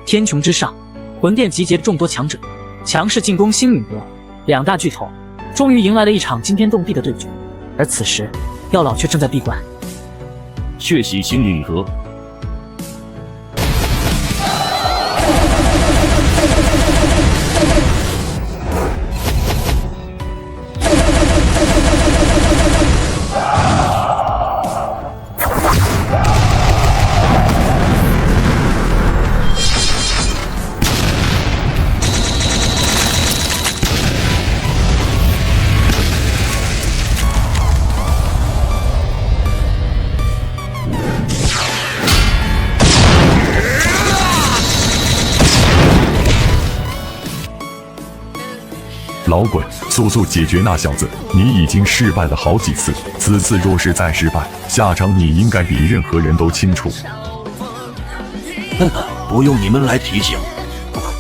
天穹之上，魂殿集结众多强者，强势进攻星陨阁，两大巨头终于迎来了一场惊天动地的对决。而此时，药老却正在闭关。血洗星陨阁。老鬼，速速解决那小子！你已经失败了好几次，此次若是再失败，下场你应该比任何人都清楚。不用你们来提醒，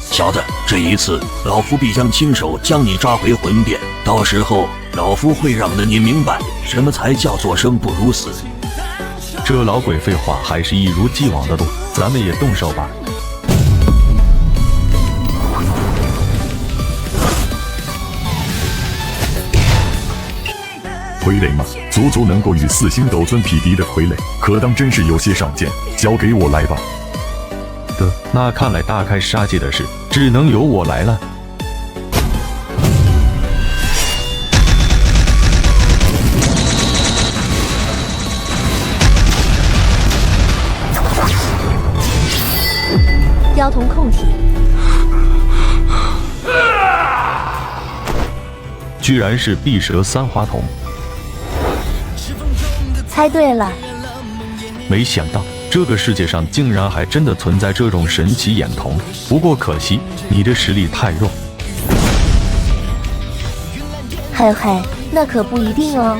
小子，这一次老夫必将亲手将你抓回魂殿，到时候老夫会让的你明白什么才叫做生不如死。这老鬼废话还是一如既往的多，咱们也动手吧。傀儡嘛，足足能够与4星斗尊匹敌的傀儡，可当真是有些少见。交给我来吧。得，那看来大开杀戒的事，只能由我来了。妖瞳控体，居然是碧蛇三花瞳。猜对了。没想到这个世界上竟然还真的存在这种神奇眼瞳，不过可惜你的实力太弱。嘿嘿，那可不一定哦。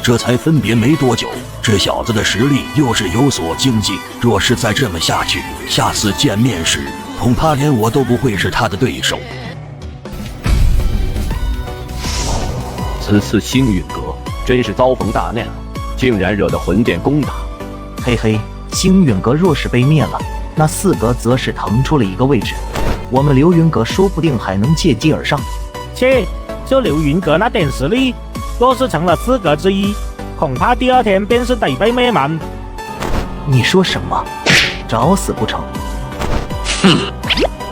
这才分别没多久，这小子的实力又是有所精进。若是再这么下去，下次见面时，恐怕连我都不会是他的对手。此次星陨阁真是遭逢大难，竟然惹得魂殿攻打。嘿嘿，星陨阁若是被灭了，那4阁则是腾出了一个位置，我们流云阁说不定还能借机而上。切，这流云阁那点实力，若是成了4阁之一，恐怕第2天便是得被灭门。你说什么？找死不成？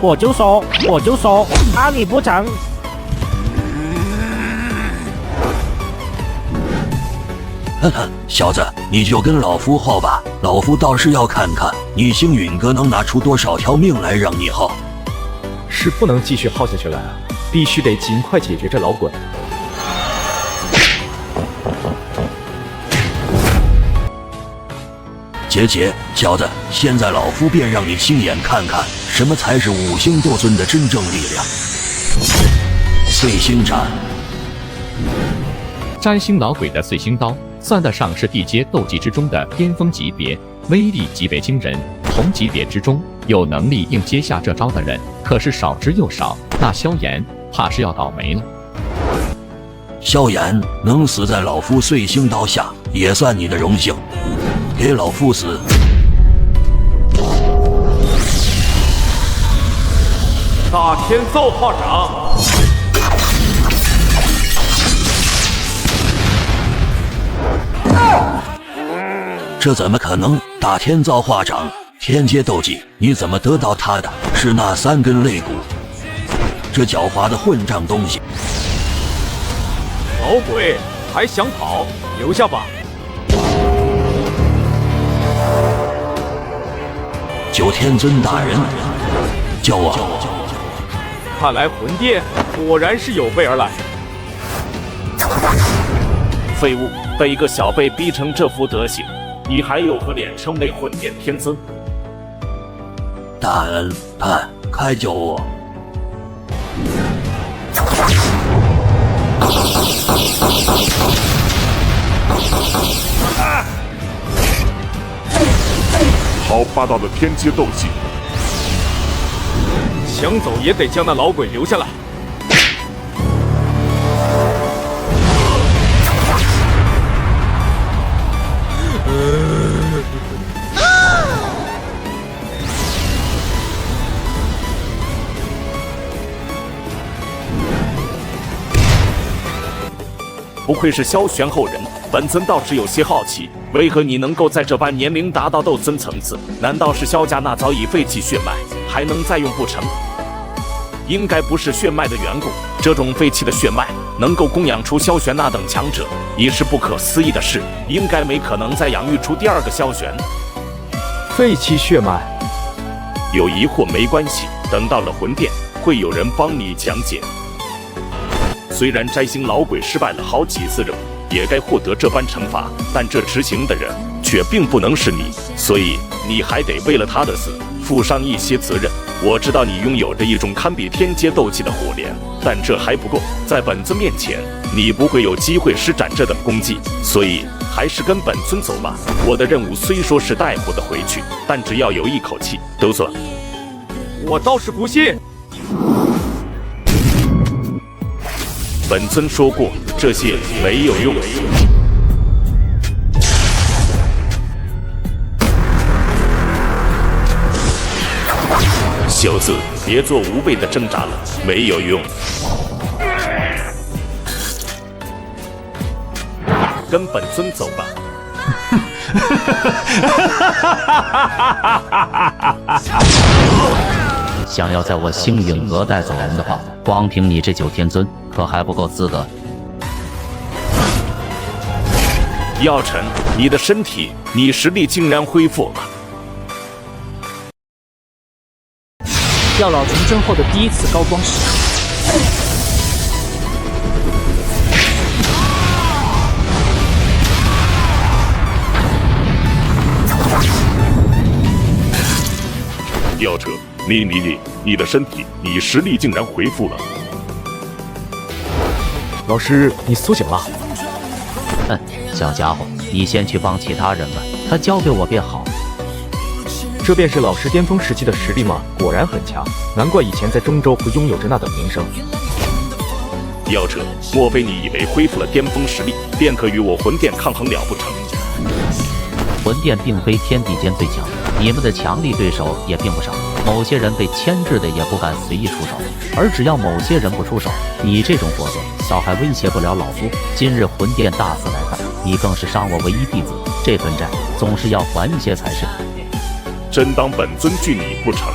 我就说，怕你不成。小子，你就跟老夫耗吧，老夫倒是要看看你星陨阁能拿出多少条命来让你耗。是不能继续耗下去了啊，必须得尽快解决这老鬼。结，小子，现在老夫便让你亲眼看看什么才是5星斗尊的真正力量。碎星斩，摘星老鬼的碎星刀算得上是地阶斗技之中的巅峰级别，威力极为惊人。同级别之中有能力应接下这招的人可是少之又少，那萧炎怕是要倒霉了。萧炎能死在老夫碎星刀下，也算你的荣幸。给老夫死！大天造化掌！这怎么可能？大天造化掌，天阶斗技，你怎么得到它的？是那3根肋骨！这狡猾的混账东西！老鬼还想跑？留下吧！九天尊大人，叫我。看来魂殿果然是有备而来。废物，被一个小辈逼成这副德行，你还有何脸称为魂殿天尊？大恩判。开救我！好霸道的天阶斗技！想走也得将那老鬼留下来。不愧是萧玄后人，本尊倒是有些好奇，为何你能够在这般年龄达到斗尊层次？难道是萧家那早已废弃血脉，还能再用不成？应该不是血脉的缘故，这种废弃的血脉能够供养出萧玄那等强者，已是不可思议的事，应该没可能再养育出第二个萧玄。废弃血脉，有疑惑没关系，等到了魂殿，会有人帮你讲解。虽然摘星老鬼失败了好几次任务，也该获得这般惩罚，但这执行的人却并不能是你，所以你还得为了他的死负上一些责任。我知道你拥有着一种堪比天阶斗技的火莲，但这还不够，在本尊面前，你不会有机会施展这等功绩，所以还是跟本尊走吧。我的任务虽说是带火的回去，但只要有一口气都算。我倒是不信。本尊说过，这些没有用。小子，别做无谓的挣扎了，没有用。跟本尊走吧。想要在我星陨阁带走人的话，光凭你这9天尊可还不够资格。药尘，你的身体，你实力竟然恢复了。药老重生后的第一次高光时刻。药者，你的身体，你实力竟然恢复了。老师，你苏醒了。哼，小家伙，你先去帮其他人吧，他交给我便好。这便是老师巅峰时期的实力吗？果然很强，难怪以前在中州会拥有着那等名声。药者，莫非你以为恢复了巅峰实力，便可与我魂殿抗衡了不成？魂殿并非天地间最强，你们的强力对手也并不少。某些人被牵制的也不敢随意出手，而只要某些人不出手，你这种货色早还威胁不了老夫。今日魂殿大肆来犯，你更是伤我唯一弟子，这份债总是要还一些才是。真当本尊惧你不成？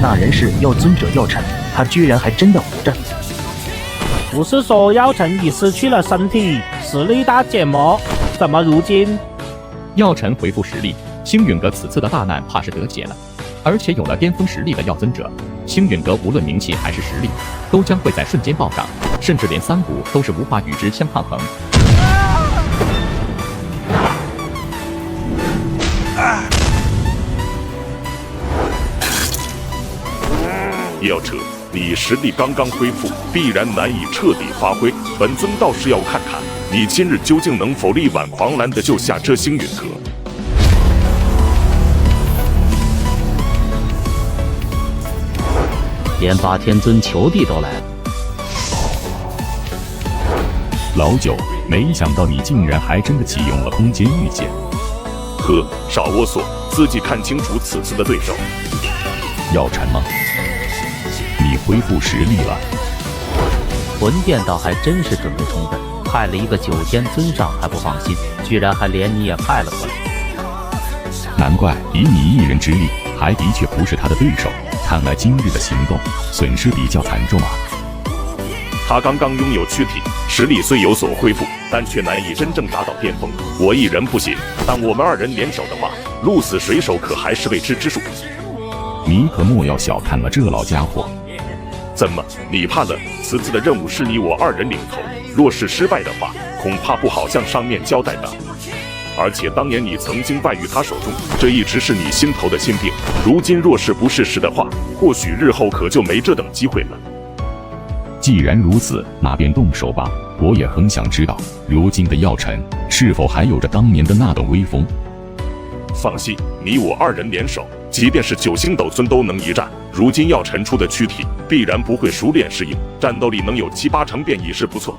那人是药尊者药尘，他居然还真的活着。不是说药尘已失去了身体，实力大减吗？怎么如今药尘恢复实力？星陨阁此次的大难怕是得解了，而且有了巅峰实力的药尊者，星陨阁无论名气还是实力，都将会在瞬间暴涨，甚至连三股都是无法与之相抗衡。药者，你实力刚刚恢复，必然难以彻底发挥。本尊倒是要看看你今日究竟能否力挽狂澜地救下这星陨阁。连8天尊求地都来了。老九，没想到你竟然还真的启用了空间御剑。呵，少啰嗦，自己看清楚此次的对手。药尘吗？你恢复实力了。魂殿倒还真是准备充分，派了一个9天尊上还不放心，居然还连你也派了过来。难怪以你一人之力，还的确不是他的对手。看来今日的行动损失比较惨重啊。他刚刚拥有躯体，实力虽有所恢复，但却难以真正达到巅峰。我一人不行，但我们2人联手的话，鹿死谁手可还是未知之数。你可莫要小看了这老家伙。怎么，你怕了？此次的任务是你我2人领头，若是失败的话，恐怕不好向上面交代的。而且当年你曾经败于他手中，这一直是你心头的心病。如今若是不事实的话，或许日后可就没这等机会了。既然如此，那便动手吧。我也很想知道，如今的药尘是否还有着当年的那等威风。放心，你我2人联手，即便是9星斗尊都能一战。如今药尘出的躯体，必然不会熟练适应，战斗力能有7、8成便已是不错。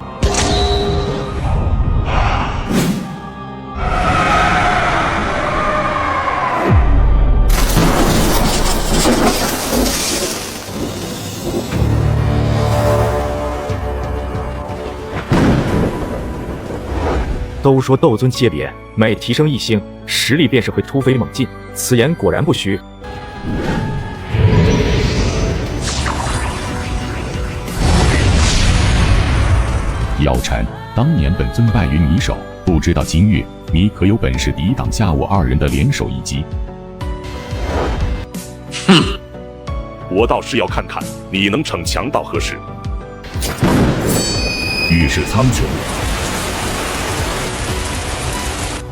都说斗尊阶别每提升1星，实力便是会突飞猛进，此言果然不虚。药尘，当年本尊败于你手，不知道今日你可有本事抵挡下我2人的联手一击？哼，我倒是要看看你能逞强到何时。遇事苍穹。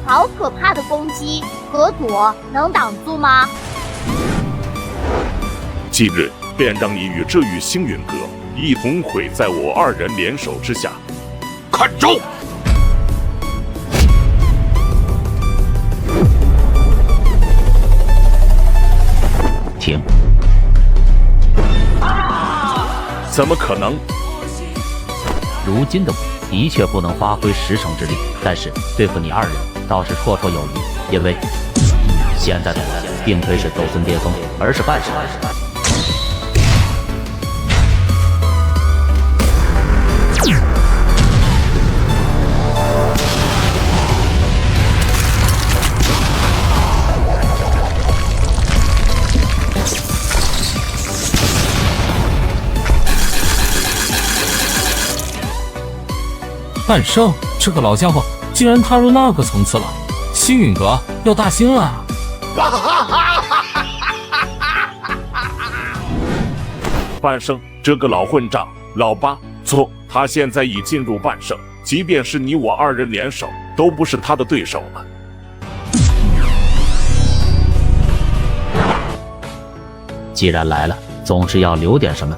好可怕的攻击，河左能挡住吗？今日便让你与这域星陨阁一同毁在我2人联手之下。看招！停！怎么可能？如今的我的确不能发挥10成之力，但是对付你2人倒是绰绰有余，因为现在的我并非是斗尊巅峰，而是半圣。半圣这个老家伙竟然踏入那个层次了，星陨阁要大兴了！半圣这个老混账，老八错，他现在已进入半圣，即便是你我2人联手，都不是他的对手了。既然来了，总是要留点什么。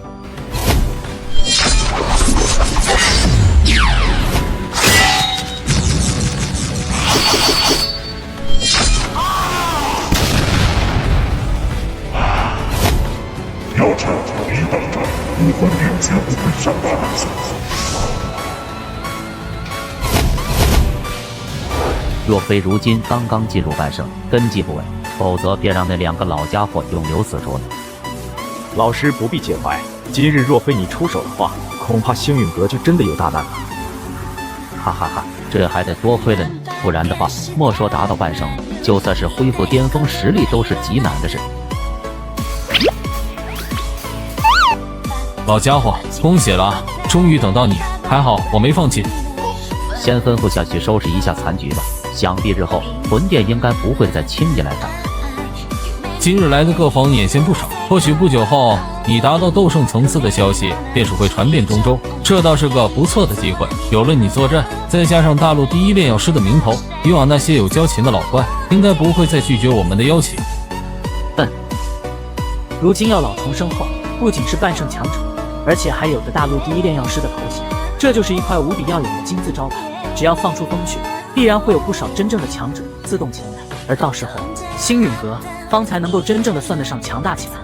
药尘，你等着，武魂殿绝不会善罢甘休。若非如今刚刚进入半圣，根基不稳，否则便让那2个老家伙永留此处了。老师不必介怀，今日若非你出手的话，恐怕星陨阁就真的有大难了。哈哈哈，这还得多亏了你，不然的话，莫说达到半圣，就算是恢复巅峰实力都是极难的事。老家伙，恭喜了，终于等到你，还好我没放弃。先吩咐下去收拾一下残局吧，想必日后魂殿应该不会再轻易来打。今日来的各方眼线不少，或许不久后你达到斗圣层次的消息便是会传遍中州，这倒是个不错的机会。有了你坐镇，再加上大陆第1炼药师的名头，以往那些有交情的老怪应该不会再拒绝我们的邀请。如今药老重生后，不仅是半圣强者，而且还有着大陆第1炼药师的头衔，这就是一块无比耀眼的金字招牌。只要放出风去，必然会有不少真正的强者自动前来，而到时候星陨阁方才能够真正的算得上强大起来。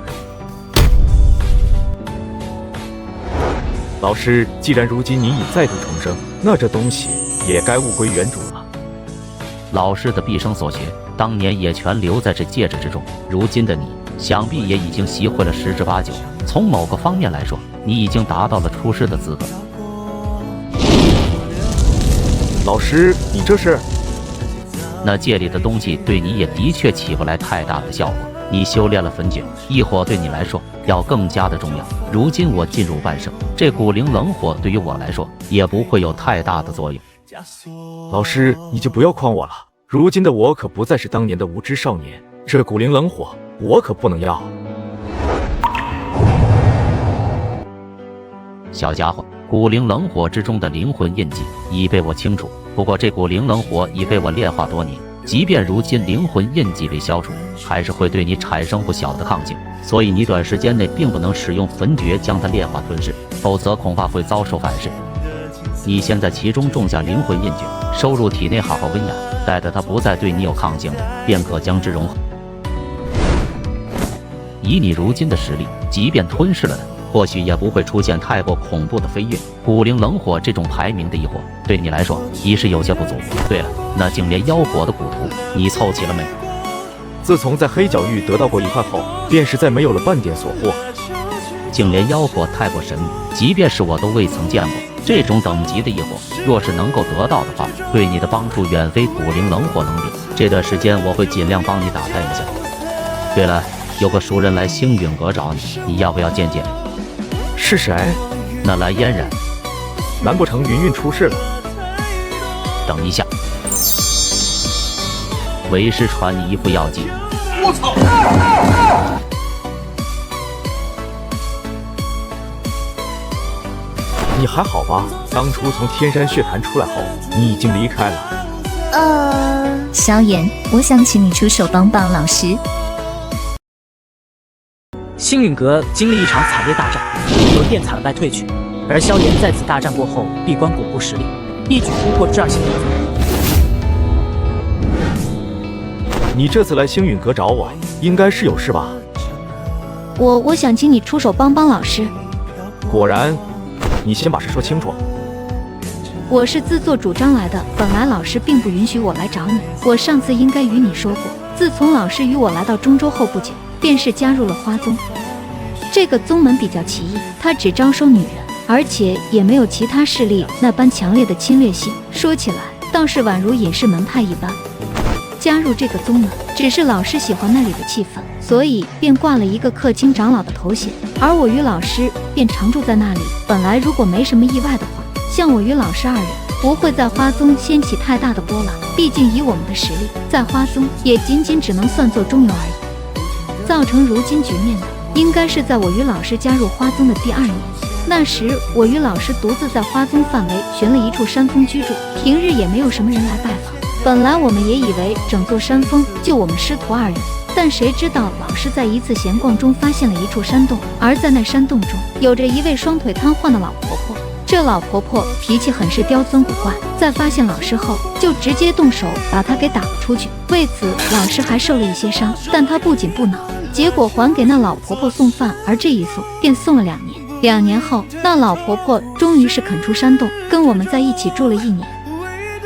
老师，既然如今你已再度重生，那这东西也该物归原主了。老师的毕生所学，当年也全留在这戒指之中，如今的你想必也已经习会了10之8九。从某个方面来说，你已经达到了出师的资格。老师，你这是？那戒里的东西对你也的确起不来太大的效果。你修炼了焚诀，异火对你来说要更加的重要。如今我进入半圣，这古灵冷火对于我来说也不会有太大的作用。老师，你就不要诓我了，如今的我可不再是当年的无知少年，这古灵冷火我可不能要。小家伙，古灵冷火之中的灵魂印记已被我清除，不过这股灵冷火已被我炼化多年，即便如今灵魂印记被消除，还是会对你产生不小的抗性，所以你短时间内并不能使用焚诀将它炼化吞噬，否则恐怕会遭受反噬。你先在其中种下灵魂印诀，收入体内好好温养，待得它不再对你有抗性，便可将之融合。以你如今的实力，即便吞噬了它，或许也不会出现太过恐怖的飞跃。古灵冷火这种排名的异火，对你来说已是有些不足。对了，那净莲妖火的蛊图，你凑齐了没？自从在黑角域得到过一块后，便是再没有了半点所获。净莲妖火太过神秘，即便是我都未曾见过。这种等级的异火，若是能够得到的话，对你的帮助远非古灵冷火能比。这段时间我会尽量帮你打探一下。对了，有个熟人来星陨阁找你，你要不要见见？是谁？那蓝嫣然。难不成云云出事了？等一下，为师传你一副药剂。我操！你还好吧？当初从天山血潭出来后，你已经离开了。萧炎，我想请你出手帮帮老师。星陨阁经历一场惨烈大战，由电惨败退去，而萧炎在此大战过后，闭关巩固实力，一举突破至2星斗尊。你这次来星陨阁找我，应该是有事吧？我想请你出手帮帮老师。果然，你先把事说清楚。我是自作主张来的，本来老师并不允许我来找你。我上次应该与你说过，自从老师与我来到中州后不久，便是加入了花宗。这个宗门比较奇异，它只招收女人，而且也没有其他势力那般强烈的侵略性。说起来，倒是宛如隐士门派一般。加入这个宗门，只是老师喜欢那里的气氛，所以便挂了一个氪金长老的头衔，而我与老师便常住在那里。本来如果没什么意外的话，像我与老师2人不会在花宗掀起太大的波浪，毕竟以我们的实力，在花宗也仅只能算作中游而已。造成如今局面的，应该是在我与老师加入花宗的第2年。那时我与老师独自在花宗范围寻了一处山峰居住，平日也没有什么人来拜访。本来我们也以为整座山峰就我们师徒2人，但谁知道老师在一次闲逛中发现了一处山洞，而在那山洞中有着一位双腿瘫痪的老婆婆。这老婆婆脾气很是刁钻古怪，在发现老师后就直接动手把她给打了出去。为此老师还受了一些伤，但他不紧不恼，结果还给那老婆婆送饭，而这一送便送了2年。2年后，那老婆婆终于是肯出山洞，跟我们在一起住了1年。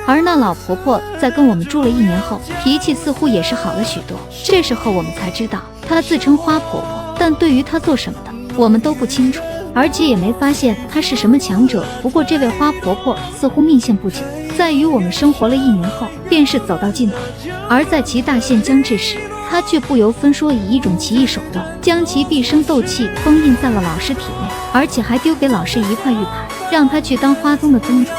而那老婆婆在跟我们住了1年后，脾气似乎也是好了许多。这时候我们才知道，她自称花婆婆，但对于她做什么的，我们都不清楚，而且也没发现她是什么强者。不过这位花婆婆似乎命性不久，在与我们生活了1年后，便是走到尽头。而在其大限将至时，她却不由分说以一种奇异手段，将其毕生斗气封印在了老师体内，而且还丢给老师一块玉牌，让他去当花宗的宗主。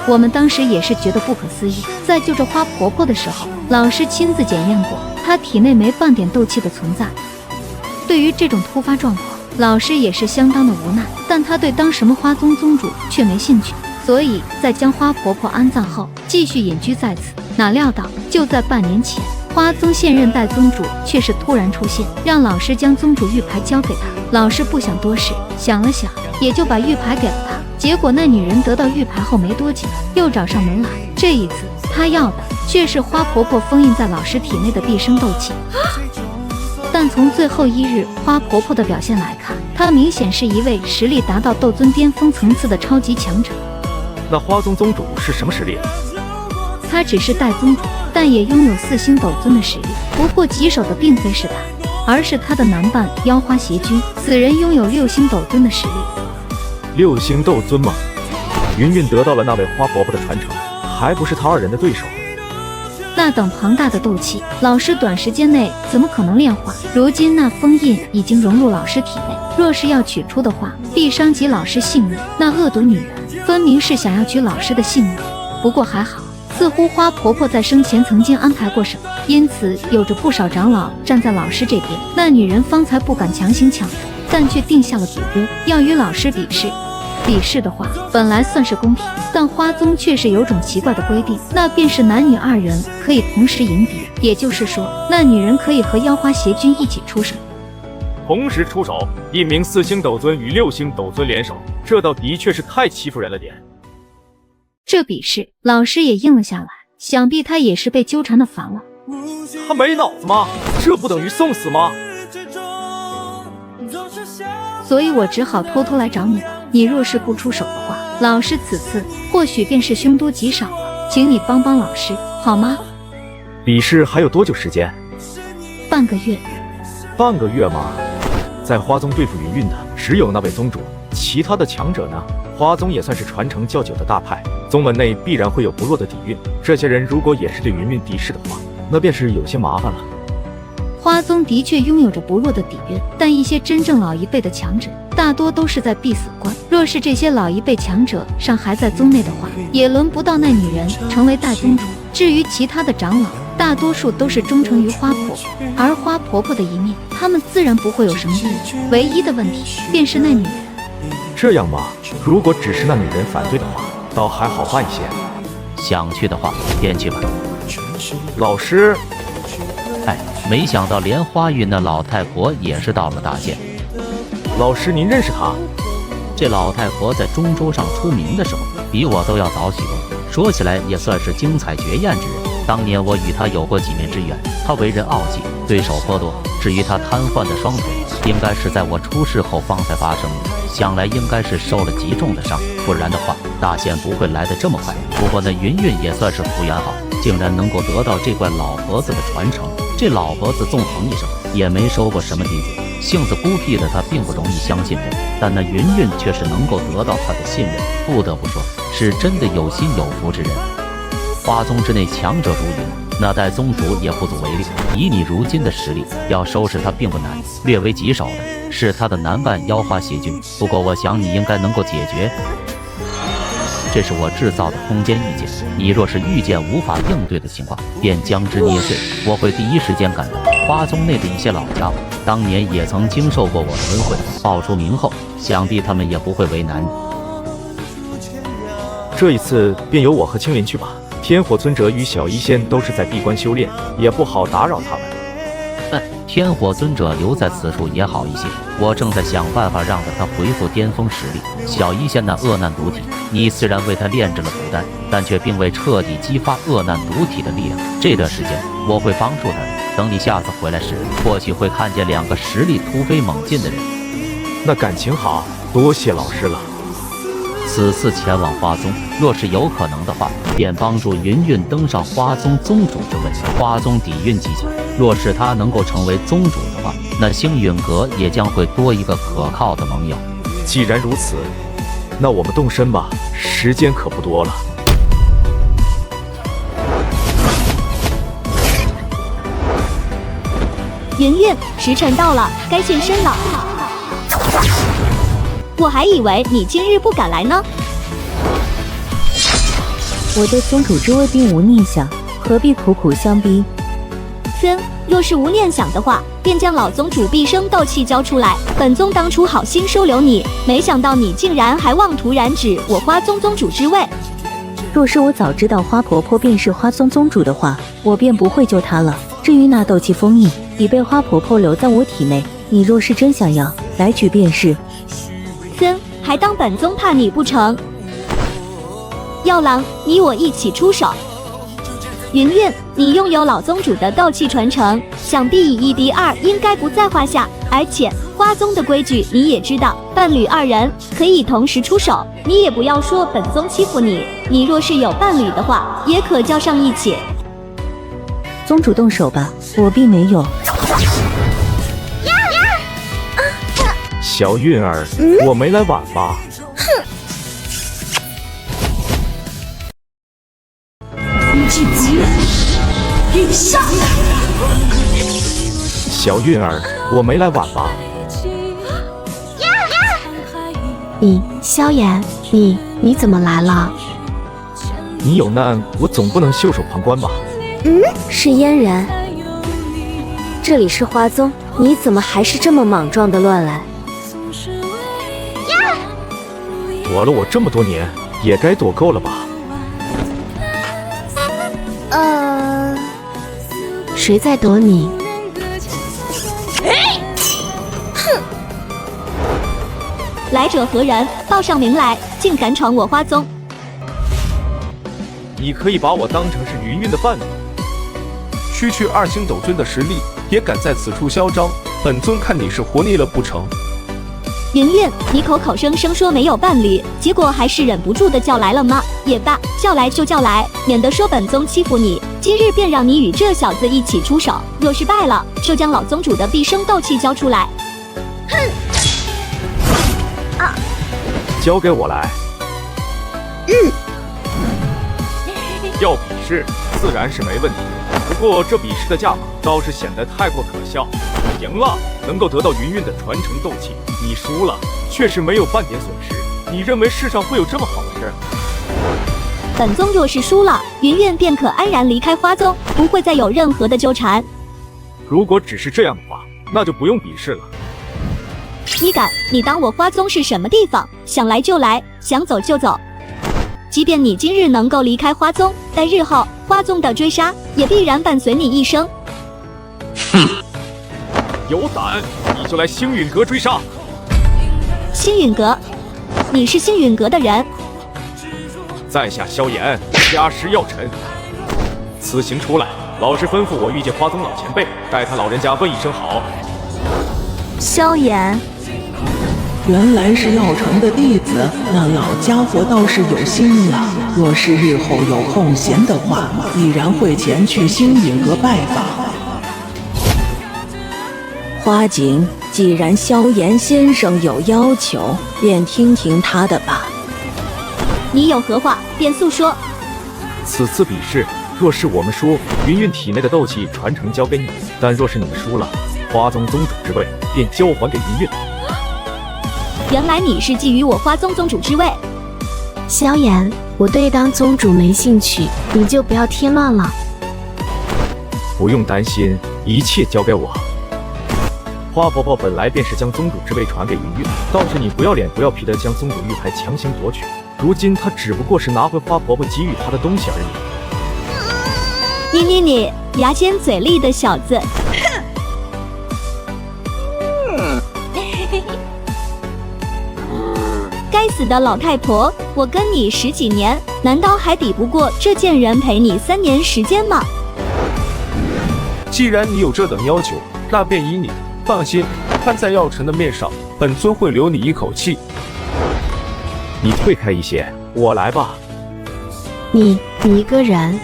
我们当时也是觉得不可思议。在救这花婆婆的时候，老师亲自检验过，她体内没半点斗气的存在。对于这种突发状况，老师也是相当的无奈，但他对当什么花宗宗主却没兴趣，所以在将花婆婆安葬后，继续隐居在此。哪料到就在半年前，花宗现任代宗主却是突然出现，让老师将宗主玉牌交给他。老师不想多事，想了想，也就把玉牌给了他。结果那女人得到玉牌后没多久，又找上门来。这一次，她要的却是花婆婆封印在老师体内的毕生斗气。但从最后1日花婆婆的表现来看，她明显是一位实力达到斗尊巅峰层次的超级强者。那花宗宗主是什么实力？她只是代宗主，但也拥有4星斗尊的实力。不过棘手的并非是她，而是她的男伴妖花邪君，此人拥有6星斗尊的实力。6星斗尊吗？云云得到了那位花婆婆的传承，还不是他2人的对手。那等庞大的斗气，老师短时间内怎么可能炼化？如今那封印已经融入老师体内，若是要取出的话，必伤及老师性命。那恶毒女人分明是想要取老师的性命。不过还好，似乎花婆婆在生前曾经安排过什么，因此有着不少长老站在老师这边。那女人方才不敢强行抢夺，但却定下了赌约，要与老师比试。比试的话，本来算是公平，但花宗却是有种奇怪的规定，那便是男女2人可以同时迎敌，也就是说，那女人可以和妖花邪君一起出手。同时出手，一名4星斗尊与6星斗尊联手，这倒的确是太欺负人了点。这比试，老师也应了下来，想必他也是被纠缠的烦了。他没脑子吗？这不等于送死吗？所以我只好偷偷来找你了。你若是不出手的话，老师此次或许便是凶多吉少了，请你帮帮老师好吗？比试还有多久时间？半个月。半个月吗？在花宗对付云韵的只有那位宗主，其他的强者呢？花宗也算是传承较久的大派，宗门内必然会有不弱的底蕴。这些人如果也是对云韵敌视的话，那便是有些麻烦了。花宗的确拥有着不弱的底蕴，但一些真正老一辈的强者大多都是在必死关。若是这些老一辈强者尚还在宗内的话，也轮不到那女人成为大宗主。至于其他的长老，大多数都是忠诚于花婆婆，而花婆婆的一面，他们自然不会有什么异议。唯一的问题便是那女人。这样吗？如果只是那女人反对的话，倒还好办一些。想去的话，便去吧。老师。哎，没想到莲花运那老太婆也是到了大限。老师，您认识她？这老太婆在中州上出名的时候，比我都要早许多。说起来也算是精彩绝艳之人。当年我与她有过几面之缘。她为人傲气，对手颇多。至于她瘫痪的双腿，应该是在我出事后方才发生的。想来应该是受了极重的伤，不然的话，大限不会来得这么快。不过那云韵也算是福缘好，竟然能够得到这怪老婆子的传承。这老婆子纵横一生，也没收过什么弟子，性子孤僻的她并不容易相信人，但那云韵却是能够得到她的信任，不得不说，是真的有心有福之人。花宗之内强者如云，那代宗主也不足为虑。以你如今的实力，要收拾他并不难，略为棘手的是他的男伴妖花邪君。不过我想你应该能够解决。这是我制造的空间遇见，你若是遇见无法应对的情况，便将之捏碎。我会第一时间赶到。花宗内的一些老家伙，当年也曾经受过我的恩惠，报出名后，想必他们也不会为难。这一次便由我和青林去吧。天火尊者与小医仙都是在闭关修炼，也不好打扰他们。天火尊者留在此处也好一些，我正在想办法让他恢复巅峰实力。小医仙那恶难毒体，你虽然为他炼制了毒丹，但却并未彻底激发恶难毒体的力量。这段时间我会帮助他的，等你下次回来时，或许会看见2个实力突飞猛进的人。那感情好，多谢老师了。此次前往花宗，若是有可能的话，便帮助云韵登上花宗宗主之位。花宗底蕴极强，若是他能够成为宗主的话，那星陨阁也将会多一个可靠的盟友。既然如此，那我们动身吧，时间可不多了。云韵，时辰到了，该现身了。我还以为你今日不敢来呢。我对宗主之位并无念想，何必苦苦相逼？若是无念想的话，便将老宗主毕生斗气交出来。本宗当初好心收留你，没想到你竟然还妄图染指我花宗宗主之位。若是我早知道花婆婆便是花宗宗主的话，我便不会救她了。至于那斗气封印，已被花婆婆留在我体内，你若是真想要，来取便是。还当本宗怕你不成？药郎，你我一起出手。云韵，你拥有老宗主的斗气传承，想必以1敌2应该不在话下。而且花宗的规矩你也知道，伴侣2人可以同时出手。你也不要说本宗欺负你，你若是有伴侣的话，也可叫上一起。宗主动手吧，我并没有。小韵儿，我没来晚吧？至极。必杀！小韵儿，我没来晚吧？萧炎，你怎么来了？你有难，我总不能袖手旁观吧？是嫣然。这里是花宗，你怎么还是这么莽撞的乱来？躲了我这么多年，也该躲够了吧？谁在躲你？哼！来者何人？报上名来，竟敢闯我花宗！你可以把我当成是云韵的伴侣？区区2星斗尊的实力，也敢在此处嚣张？本尊看你是活腻了不成？云韵，你口声声说没有伴侣，结果还是忍不住的叫来了吗？也罢，叫来就叫来，免得说本宗欺负你。今日便让你与这小子一起出手，若是败了，就将老宗主的毕生斗气交出来。哼！交给我来。要比试，自然是没问题。不过这比试的价码倒是显得太过可笑。你赢了，能够得到云韵的传承斗气；你输了，却是没有半点损失。你认为世上会有这么好的事？本宗若是输了，云韵便可安然离开花宗，不会再有任何的纠缠。如果只是这样的话，那就不用比试了。你敢？你当我花宗是什么地方？想来就来，想走就走。即便你今日能够离开花宗，但日后花宗的追杀也必然伴随你一生。哼！有胆你就来星陨阁追杀！星陨阁？你是星陨阁的人？在下萧炎，家师药尘。此行出来，老师吩咐我遇见花宗老前辈，待他老人家问一声好。萧炎。原来是药尘的弟子，那老家伙倒是有心了。若是日后有空闲的话，必然会前去星陨阁拜访。花景，既然萧炎先生有要求，便听听他的吧。你有何话，便诉说。此次比试，若是我们输，云韵体内的斗气传承交给你；但若是你们输了，花宗宗主之位便交还给云韵。原来你是觊觎我花宗宗主之位。萧炎，我对当宗主没兴趣，你就不要添乱了。不用担心，一切交给我。花婆婆本来便是将宗主之位传给云韵，倒是你不要脸不要皮的将宗主玉牌强行夺取。如今她只不过是拿回花婆婆给予她的东西而已。你牙尖嘴利的小子！该死的老太婆，我跟你10几年，难道还抵不过这贱人陪你3年时间吗？既然你有这等要求，那便依你。放心，看在药尘的面上，本尊会留你一口气。你退开一些，我来吧。你一个人？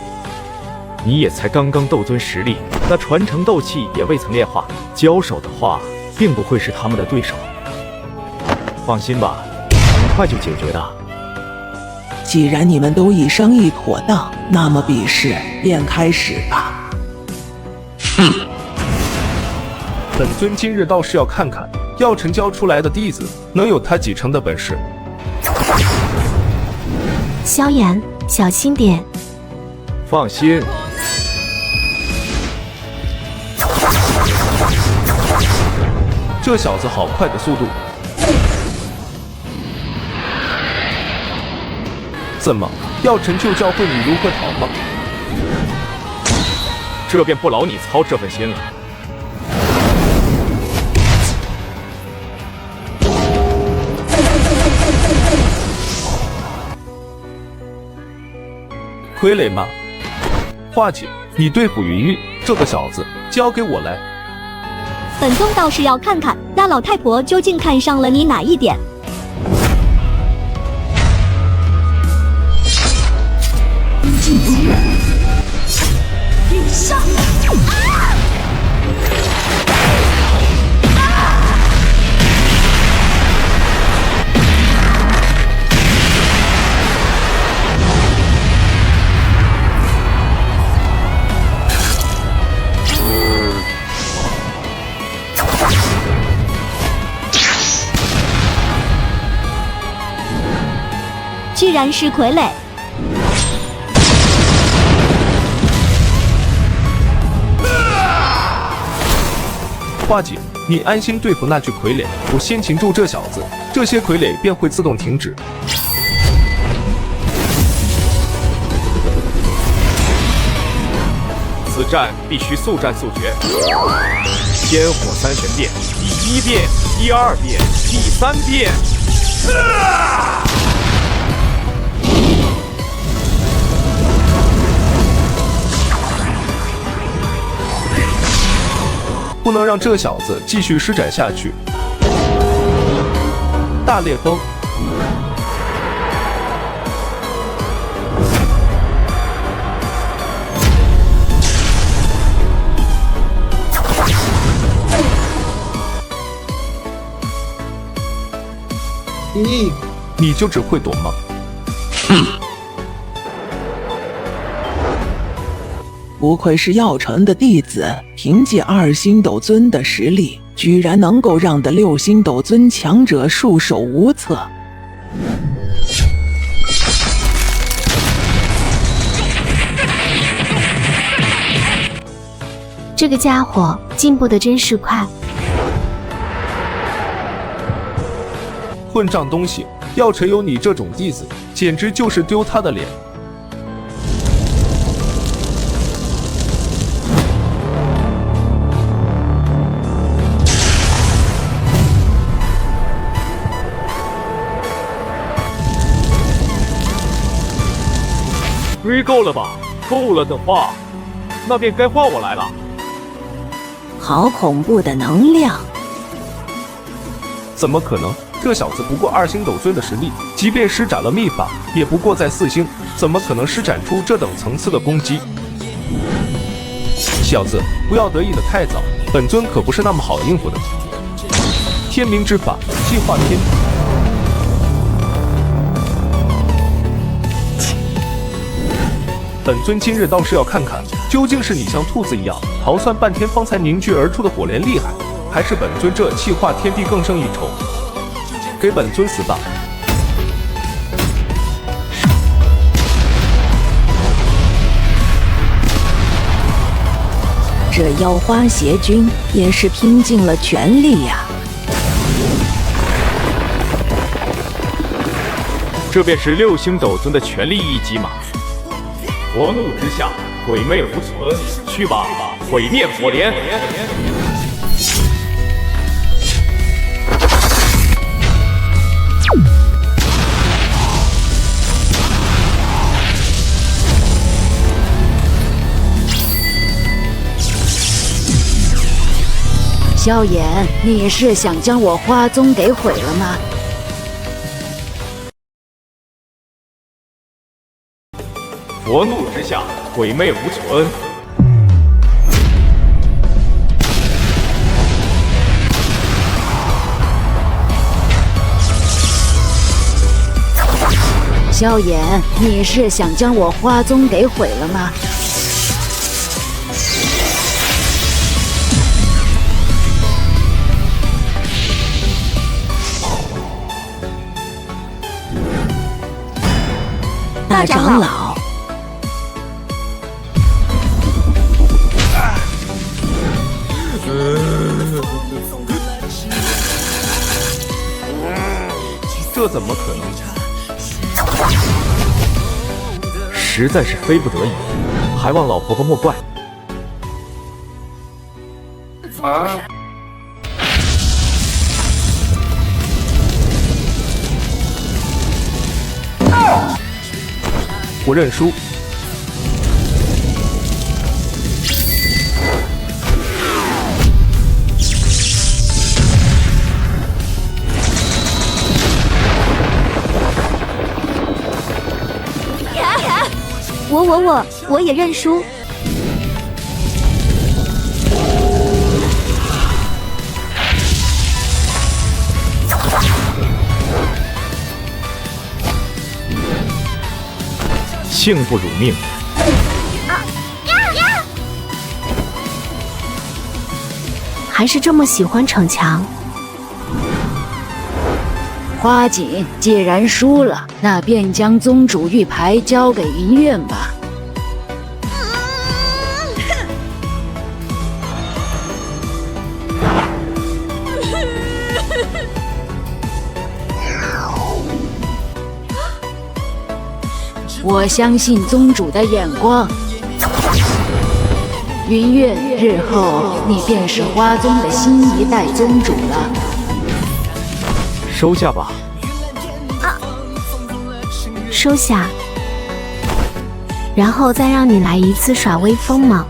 你也才刚刚斗尊实力，那传承斗气也未曾炼化，交手的话，并不会是他们的对手。放心吧。很快就解决的。既然你们都已商议妥当，那么比试便开始吧。哼！本尊今日倒是要看看药尘教出来的弟子能有他几成的本事。萧炎，小心点。放心。这小子好快的速度！怎么，药尘就教会你如何逃吗？这便不劳你操这份心了。傀儡吗？花姐，你对付云韵这个小子，交给我来。本宗倒是要看看那老太婆究竟看上了你哪一点。必杀！然是傀儡。花姐，你安心对付那具傀儡，我先擒住这小子，这些傀儡便会自动停止。此战必须速战速决，仙火三玄变，第1变，第2变，第3变。不能让这小子继续施展下去。大烈风，你就只会躲吗？不愧是药尘的弟子，凭借2星斗尊的实力，居然能够让的6星斗尊强者束手无策。这个家伙进步的真是快。混账东西！药尘有你这种弟子，简直就是丢他的脸。追够了吧？够了的话，那便该换我来了。好恐怖的能量！怎么可能？这小子不过2星斗尊的实力，即便施展了秘法，也不过在4星，怎么可能施展出这等层次的攻击？小子，不要得意的太早，本尊可不是那么好应付的。天明之法，气化天。本尊今日倒是要看看，究竟是你像兔子一样逃窜半天方才凝聚而出的火莲厉害，还是本尊这气化天地更胜一筹。给本尊死吧！这妖花邪君也是拼尽了全力呀！这便是6星斗尊的全力一击吗？火怒之下，鬼魅无存，去吧，毁灭火莲！萧炎，你是想将我花宗给毁了吗？火怒之下，鬼魅无存。萧炎，你是想将我花宗给毁了吗？大长老，这怎么可能？实在是非不得已，还望老婆婆莫怪。我认输。我也认输。幸不辱命。还是这么喜欢逞强。花锦，既然输了，那便将宗主玉牌交给云苑吧。我相信宗主的眼光。云苑，日后你便是花宗的新一代宗主了。收下吧。收下，然后再让你来一次耍威风吗？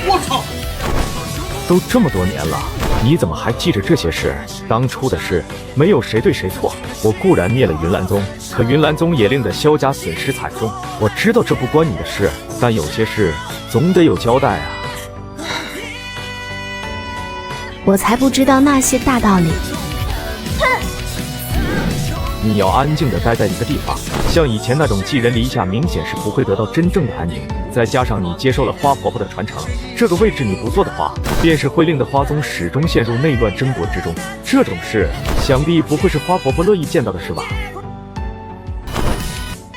我操！都这么多年了，你怎么还记着这些事？当初的事，没有谁对谁错。我固然灭了云岚宗，可云岚宗也令得萧家损失惨重。我知道这不关你的事，但有些事总得有交代啊。我才不知道那些大道理。你要安静地待在一个地方，像以前那种寄人篱下，明显是不会得到真正的安宁。再加上你接受了花婆婆的传承，这个位置你不做的话，便是会令得花宗始终陷入内乱争夺之中。这种事，想必不会是花婆婆乐意见到的，是吧？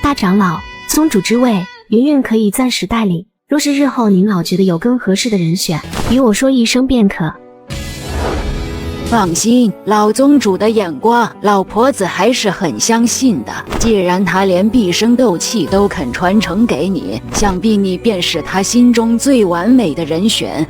大长老，宗主之位，云韵可以暂时代理。若是日后您老觉得有更合适的人选，与我说一声便可。放心，老宗主的眼光，老婆子还是很相信的。既然他连毕生斗气都肯传承给你，想必你便是他心中最完美的人选。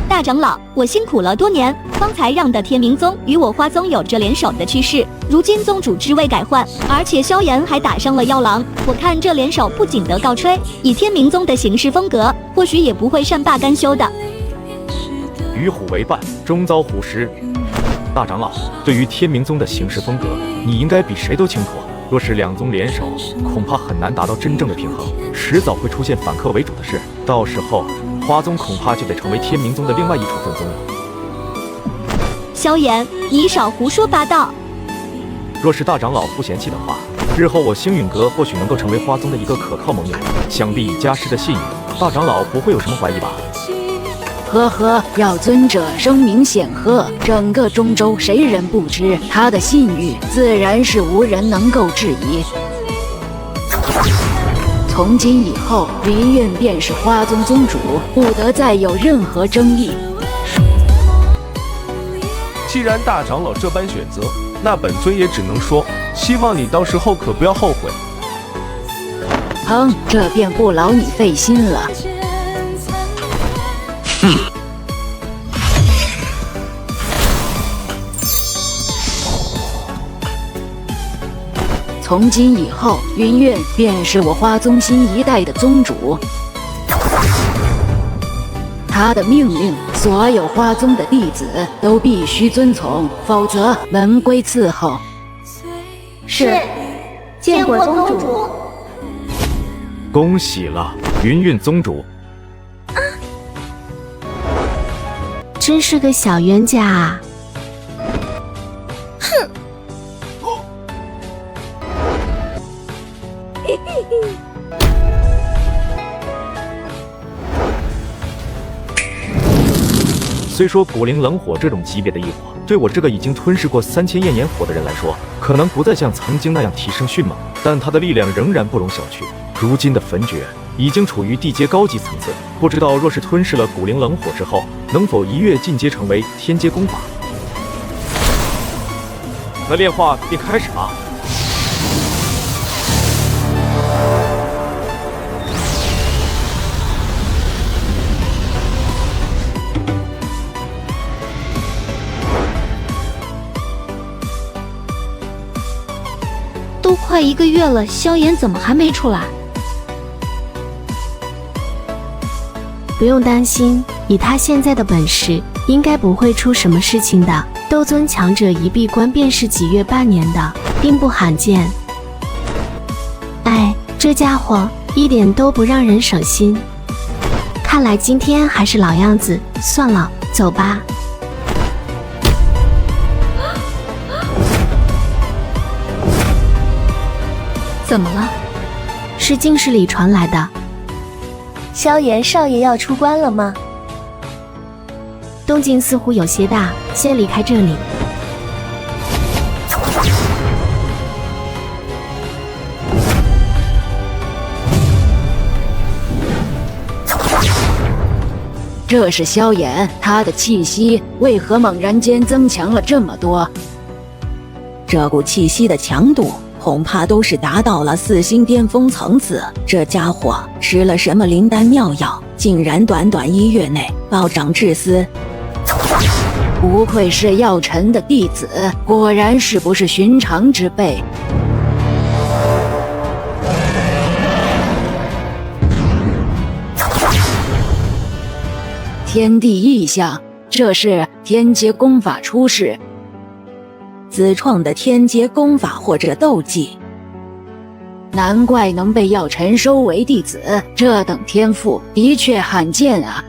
大长老，我辛苦了多年，方才让的天明宗与我花宗有着联手的趋势。如今宗主之位改换，而且萧炎还打伤了妖郎，我看这联手不仅得告吹，以天明宗的行事风格，或许也不会善罢甘休的。与虎为伴，终遭虎食。大长老，对于天明宗的行事风格，你应该比谁都清楚。若是两宗联手，恐怕很难达到真正的平衡，迟早会出现反客为主的事。到时候，花宗恐怕就得成为天明宗的另外一处分宗了。萧炎，你少胡说八道。若是大长老不嫌弃的话，日后我星陨阁或许能够成为花宗的一个可靠盟友。想必以家师的信誉，大长老不会有什么怀疑吧？呵呵，药尊者声名显赫，整个中州谁人不知？他的信誉自然是无人能够质疑。从今以后，云韵便是花宗宗主，不得再有任何争议。既然大长老这般选择，那本尊也只能说，希望你到时候可不要后悔。这便不劳你费心了。从今以后，云韵便是我花宗新一代的宗主。他的命令，所有花宗的弟子都必须遵从，否则门规伺候。是，见过宗主。恭喜了，云韵宗主。真是个小冤家啊！哼！虽说古灵冷火这种级别的异火，对我这个已经吞噬过3000焰年火的人来说，可能不再像曾经那样提升迅猛，但它的力量仍然不容小觑。如今的焚诀已经处于地阶高级层次，不知道若是吞噬了古灵冷火之后，能否一跃进阶成为天阶功法？那炼化便开始吧。都快1个月了，萧炎怎么还没出来？不用担心，以他现在的本事，应该不会出什么事情的。斗尊强者一闭关便是几月半年的，并不罕见。哎，这家伙一点都不让人省心。看来今天还是老样子，算了，走吧。怎么了？是净室里传来的。萧炎少爷要出关了吗？动静似乎有些大，先离开这里。这是萧炎，他的气息为何猛然间增强了这么多？这股气息的强度恐怕都是达到了4星巅峰层次。这家伙吃了什么灵丹妙药，竟然短短1月内暴涨至4。不愧是药尘的弟子，果然是不是寻常之辈。天地异象，这是天阶功法出世，自创的天阶功法或者斗技，难怪能被药尘收为弟子，这等天赋的确罕见啊！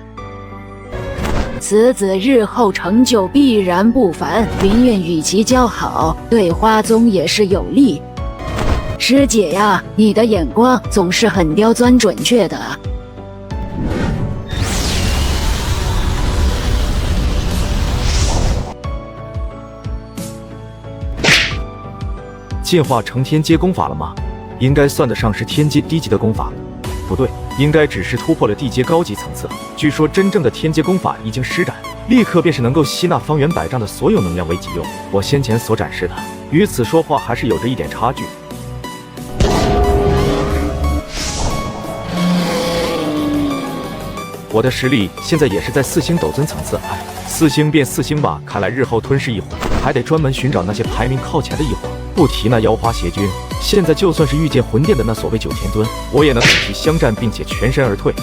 此子日后成就必然不凡，云韵与其交好，对花宗也是有利。师姐呀，你的眼光总是很刁钻准确的。进化成天阶功法了吗？应该算得上是天阶低级的功法。不对，应该只是突破了地阶高级层次。据说真正的天阶功法一经施展，立刻便是能够吸纳方圆100丈的所有能量为己用。我先前所展示的，与此说话还是有着一点差距。我的实力现在也是在4星斗尊层次，4星变4星吧，看来日后吞噬异火还得专门寻找那些排名靠前的异火。不提那妖花邪君，现在就算是遇见魂殿的那所谓9天尊，我也能与其相战，并且全身而退。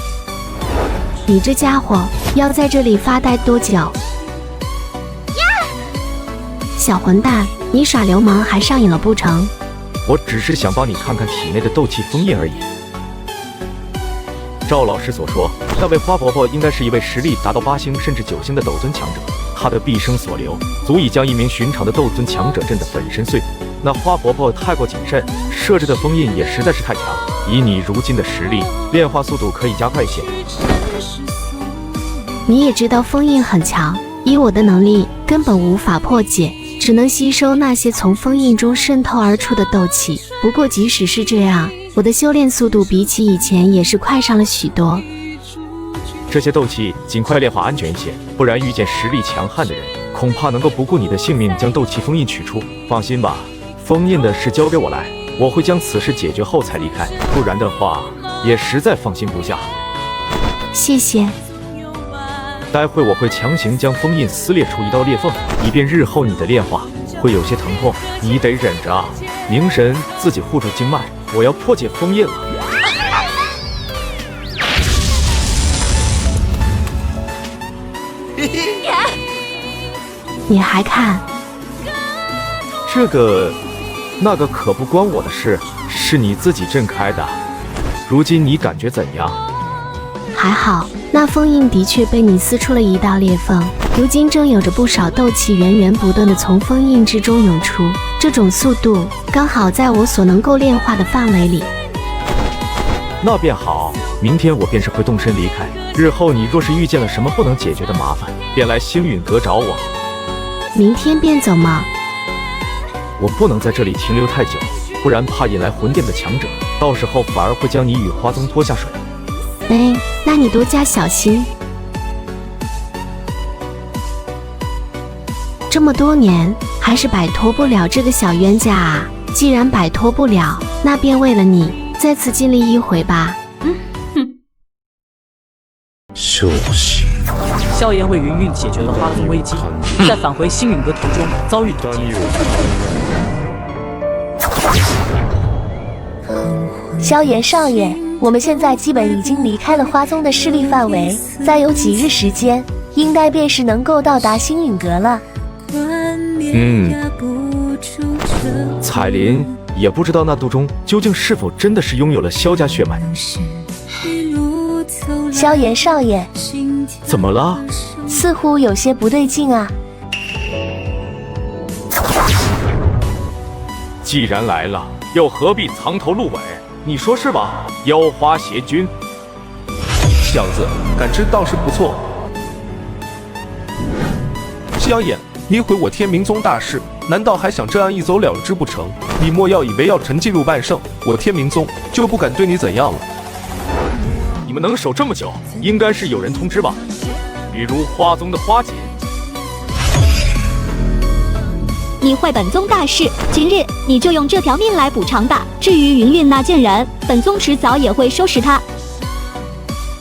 你这家伙要在这里发呆多久？小混蛋，你耍流氓还上瘾了不成？我只是想帮你看看体内的斗气封印而已。赵老师所说，那位花婆婆应该是一位实力达到8星甚至9星的斗尊强者，她的毕生所留，足以将一名寻常的斗尊强者震得粉身碎骨。那花婆婆太过谨慎，设置的封印也实在是太强。以你如今的实力，炼化速度可以加快些。你也知道封印很强，以我的能力根本无法破解，只能吸收那些从封印中渗透而出的斗气。不过即使是这样，我的修炼速度比起以前也是快上了许多。这些斗气尽快炼化安全一些，不然遇见实力强悍的人，恐怕能够不顾你的性命将斗气封印取出。放心吧，封印的事交给我来，我会将此事解决后才离开，不然的话也实在放心不下。谢谢。待会我会强行将封印撕裂出一道裂缝，以便日后你的炼化会有些疼痛，你得忍着啊。凝神自己护住经脉，我要破解封印了。你还看？这个那个可不关我的事，是你自己震开的。如今你感觉怎样？还好，那封印的确被你撕出了一道裂缝，如今正有着不少斗气源源不断的从封印之中涌出，这种速度刚好在我所能够炼化的范围里。那便好，明天我便是会动身离开。日后你若是遇见了什么不能解决的麻烦，便来星陨阁找我。明天便走吗？我不能在这里停留太久，不然怕引来魂殿的强者，到时候反而会将你与花宗拖下水。哎，那你多加小心。这么多年还是摆脱不了这个小冤家啊！既然摆脱不了，那便为了你再次尽力一回吧。休息。萧炎为云韵解决了花宗危机，在返回星陨阁途中遭遇堵截。萧炎少爷，我们现在基本已经离开了花宗的势力范围，再有几日时间，应该便是能够到达星陨阁了。彩铃也不知道那肚中究竟是否真的是拥有了萧家血脉。萧炎少爷，怎么了？似乎有些不对劲啊。既然来了，又何必藏头露尾？你说是吧？妖花邪君，小子感知倒是不错。萧炎，你毁我天明宗大事，难道还想这样一走了之不成？你莫要以为药尘进入半圣，我天明宗就不敢对你怎样了。你们能守这么久，应该是有人通知吧？比如花宗的花姐。你坏本宗大事，今日你就用这条命来补偿吧。至于云韵那贱人，本宗迟早也会收拾她。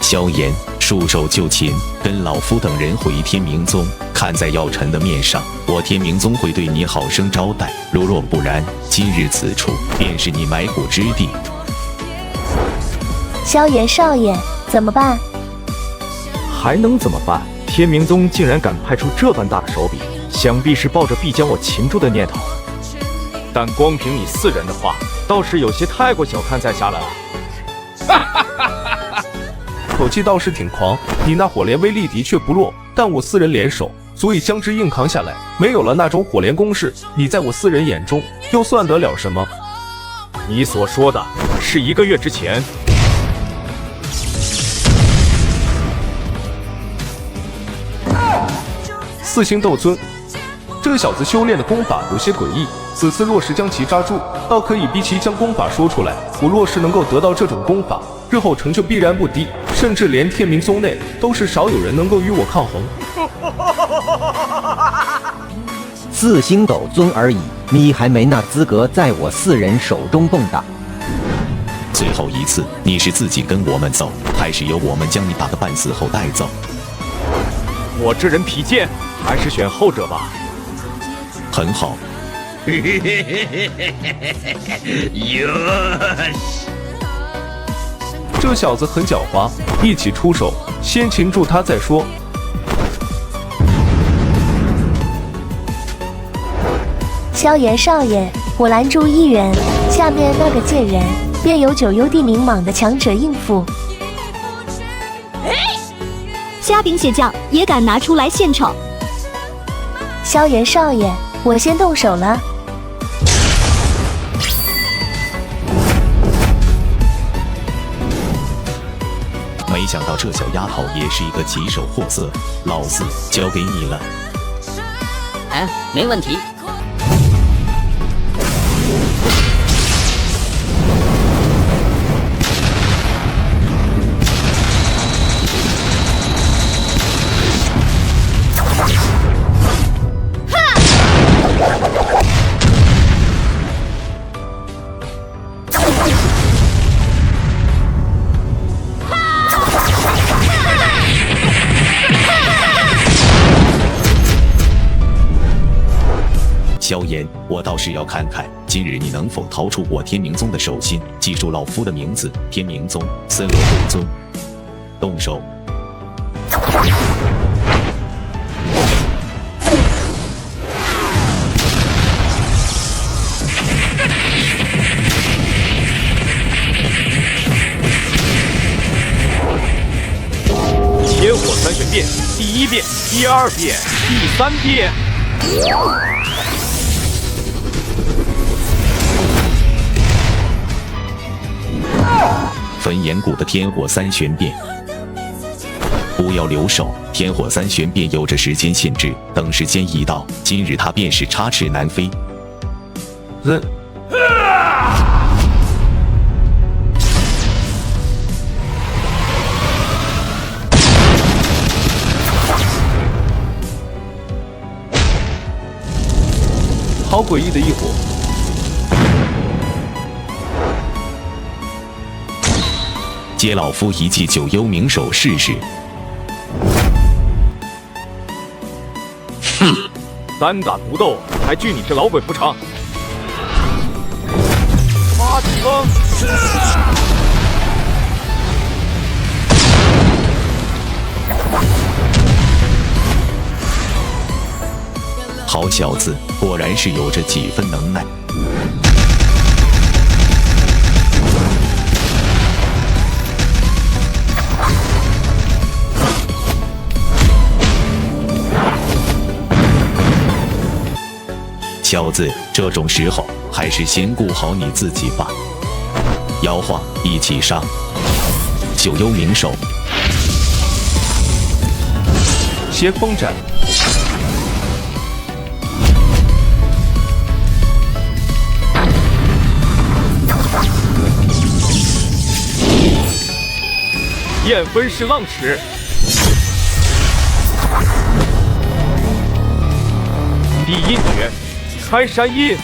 萧炎，束手就擒，跟老夫等人回天明宗。看在药尘的面上，我天明宗会对你好生招待。若不然，今日此处便是你埋骨之地。萧炎少爷，怎么办？还能怎么办？天明宗竟然敢派出这般大的手笔，想必是抱着必将我擒住的念头。但光凭你4人的话，倒是有些太过小看在下了。口气倒是挺狂，你那火莲威力的确不弱，但我4人联手，足以将之硬扛下来。没有了那种火莲攻势，你在我4人眼中又算得了什么？你所说的是1个月之前。4星斗尊，这小子修炼的功法有些诡异，此次若是将其抓住，倒可以逼其将功法说出来。我若是能够得到这种功法，日后成就必然不低，甚至连天明宗内都是少有人能够与我抗衡。4星斗尊而已，你还没那资格在我4人手中蹦跶。最后一次，你是自己跟我们走，还是由我们将你打个半死后带走？我这人脾贱，还是选后者吧。很好。这小子很狡猾，一起出手，先擒住他再说。萧炎少爷，我拦住1人，下面那个贱人便由9幽地冥蟒的强者应付。虾饼血将也敢拿出来献丑？萧炎少爷，我先动手了。没想到这小丫头也是一个棘手货色，老四交给你了。没问题。萧炎，我倒是要看看今日你能否逃出我天明宗的手心。记住老夫的名字，天明宗森罗斗尊。动手！天火3玄变，第1变，第2变，第3变。焚炎谷的天火3玄变，不要留手。天火3玄变有着时间限制，等时间一到，今日他便是插翅难飞。好诡异的一伙！接老夫一记9幽冥手试试。哼，单打独斗还惧你这老鬼不成？发起风！好小子，果然是有着几分能耐。小子，这种时候还是先顾好你自己吧。妖化，一起上！九幽冥手，邪风斩，焰分式浪矢，地印诀，开山印。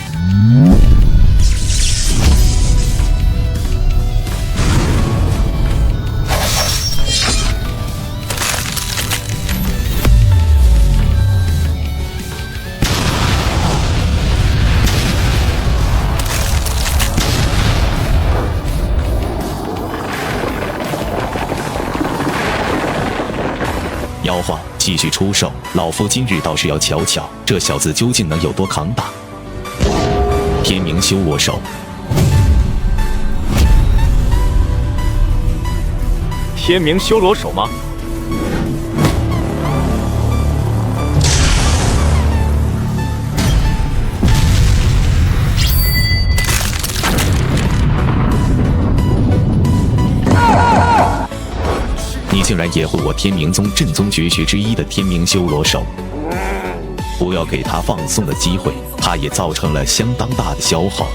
妖化，继续出手！老夫今日倒是要瞧瞧，这小子究竟能有多扛打。天明修罗手，天明修罗手吗？你竟然也会我天明宗正宗绝学之一的天明修罗手！不要给他放松的机会，他也造成了相当大的消耗。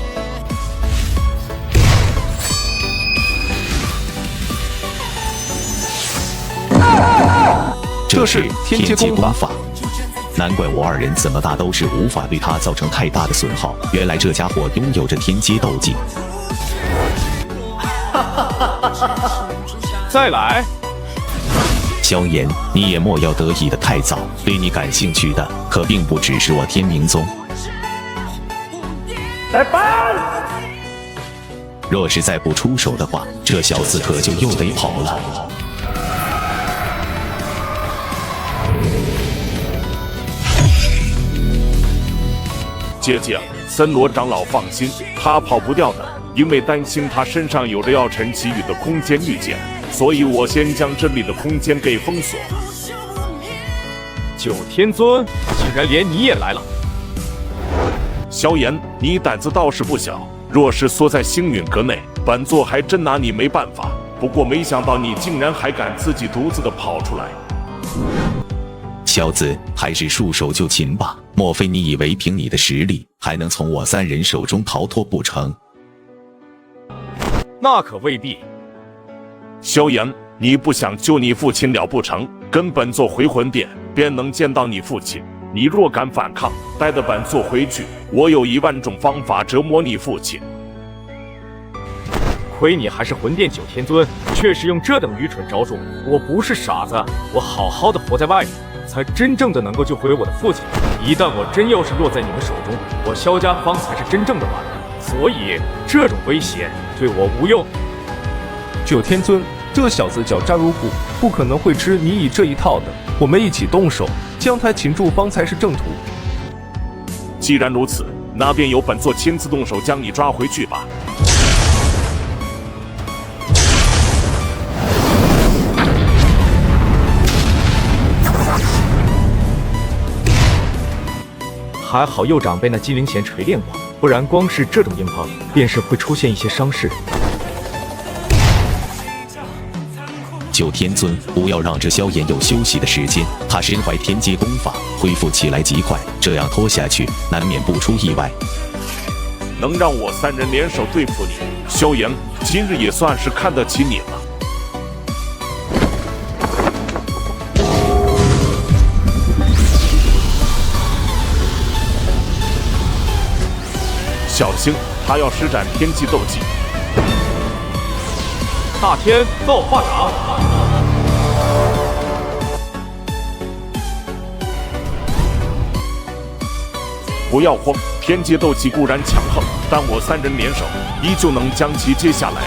这是天阶功法，难怪我二人怎么打都是无法对他造成太大的损耗。原来这家伙拥有着天阶斗技。再来！萧炎，你也莫要得意的太早，对你感兴趣的可并不只是我天明宗。来吧！若是再不出手的话，这小子可就又得跑了。姐姐，森罗长老放心，他跑不掉的，因为担心他身上有着药尘给予的空间御剑。所以我先将这里的空间给封锁了。九天尊，竟然连你也来了！萧炎，你胆子倒是不小，若是缩在星陨阁内，本座还真拿你没办法。不过没想到你竟然还敢自己独自的跑出来。小子，还是束手就擒吧。莫非你以为凭你的实力，还能从我三人手中逃脱不成？那可未必。萧炎，你不想救你父亲了不成？跟本座回魂殿，便能见到你父亲。你若敢反抗，带着本座回去，我有10000种方法折磨你父亲。亏你还是魂殿九天尊，却是用这等愚蠢招数。我不是傻子，我好好的活在外面，才真正的能够救回我的父亲。一旦我真要是落在你们手中，我萧家方才是真正的完了。所以这种威胁对我无用。九天尊，这小子狡诈如骨，不可能会吃你以这一套的。我们一起动手，将他擒住方才是正途。既然如此，那便由本座亲自动手将你抓回去吧。还好右掌被那金灵弦锤炼过，不然光是这种硬碰，便是会出现一些伤势。九天尊，不要让这萧炎有休息的时间，他身怀天阶功法，恢复起来极快，这样拖下去，难免不出意外。能让我3人联手对付你，萧炎，今日也算是看得起你了。小心，他要施展天际斗技。大天造化掌。不要慌，天阶斗技固然强横，但我3人联手，依旧能将其接下来。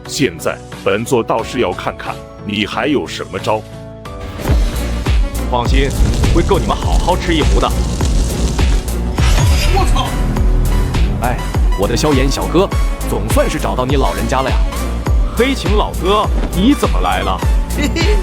现在，本座倒是要看看你还有什么招。放心，会够你们好好吃一壶的。我操！哎，我的萧炎小哥，总算是找到你老人家了呀！黑琴老哥，你怎么来了？嘿嘿。